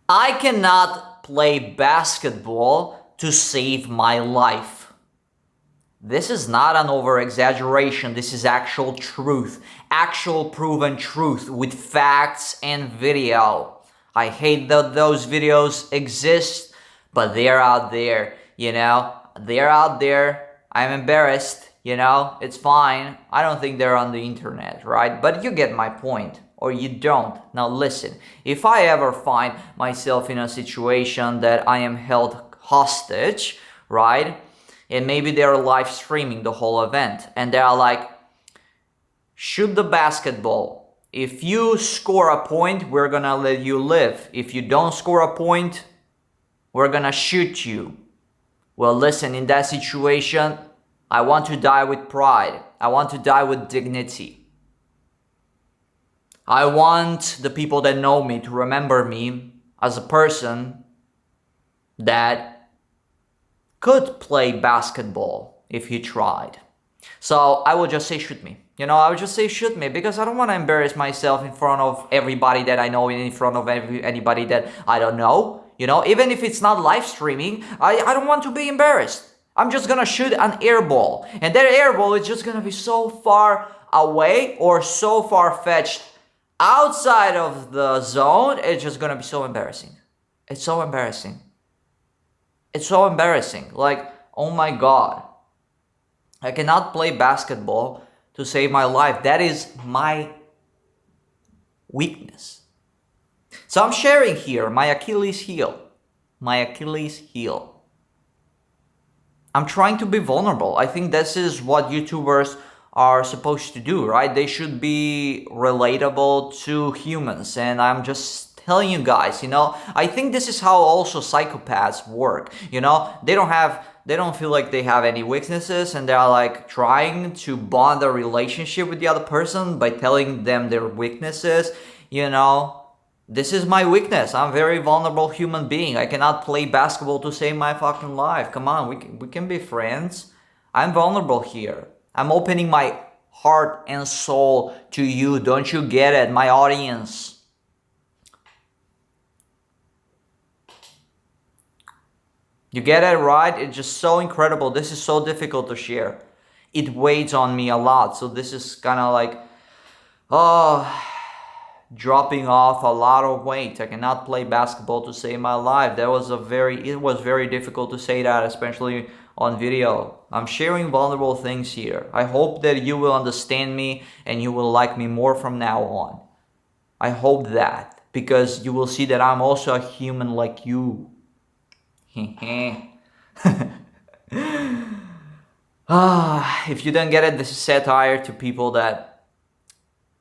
I cannot play basketball to save my life. This is not an over-exaggeration. This is actual truth. Actual proven truth with facts and video. I hate that those videos exist, but they're out there, you know? They're out there. I'm embarrassed, you know? It's fine. I don't think they're on the internet, right? But you get my point. Or you don't. Now listen, if I ever find myself in a situation that I am held hostage, right? And maybe they're live streaming the whole event and they're like, shoot the basketball. If you score a point, we're gonna let you live. If you don't score a point, we're gonna shoot you. Well, listen, in that situation, I want to die with pride. I want to die with dignity. I want the people that know me to remember me as a person that could play basketball if he tried. So I will just say shoot me. You know, I would just say shoot me because I don't want to embarrass myself in front of everybody that I know and in front of anybody that I don't know. You know, even if it's not live streaming, I don't want to be embarrassed. I'm just gonna shoot an air ball. And that air ball is just gonna be so far away or so far-fetched outside of the zone, it's just gonna be so embarrassing. It's so embarrassing. It's so embarrassing. Like, oh my God. I cannot play basketball to save my life. That is my weakness. So I'm sharing here my Achilles heel. My Achilles heel. I'm trying to be vulnerable. I think this is what YouTubers are supposed to do, right? They should be relatable to humans. And I'm just telling you guys, you know, I think this is how also psychopaths work. You know, they don't feel like they have any weaknesses and they're like trying to bond a relationship with the other person by telling them their weaknesses. You know, this is my weakness. I'm a very vulnerable human being. I cannot play basketball to save my fucking life. Come on, we can be friends. I'm vulnerable here. I'm opening my heart and soul to you. Don't you get it, my audience? You get it, right? It's just so incredible. This is so difficult to share. It weighs on me a lot. So this is kind of like, dropping off a lot of weight. I cannot play basketball to save my life. It was very difficult to say that, especially on video. I'm sharing vulnerable things here. I hope that you will understand me and you will like me more from now on. I hope that, because you will see that I'm also a human like you. If you don't get it, this is satire to people that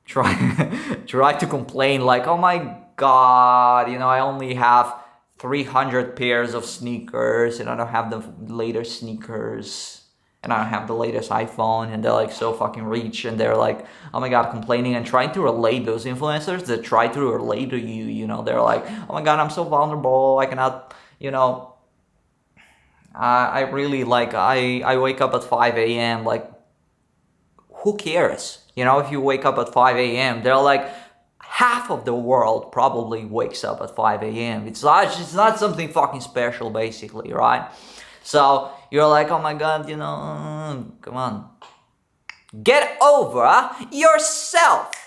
try to complain like, oh my God, you know, I only have 300 pairs of sneakers and I don't have the latest sneakers and I don't have the latest iPhone, and they're like so fucking rich and they're like, oh my God, complaining and trying to relate. Those influencers that try to relate to you, you know, they're like, oh my God, I'm so vulnerable, I cannot, you know, I really like, I wake up at 5 a.m. like, who cares? You know, if you wake up at 5 a.m., they're like, half of the world probably wakes up at 5 a.m. It's not something fucking special, basically, right? So you're like, oh my God, you know, come on. Get over yourself.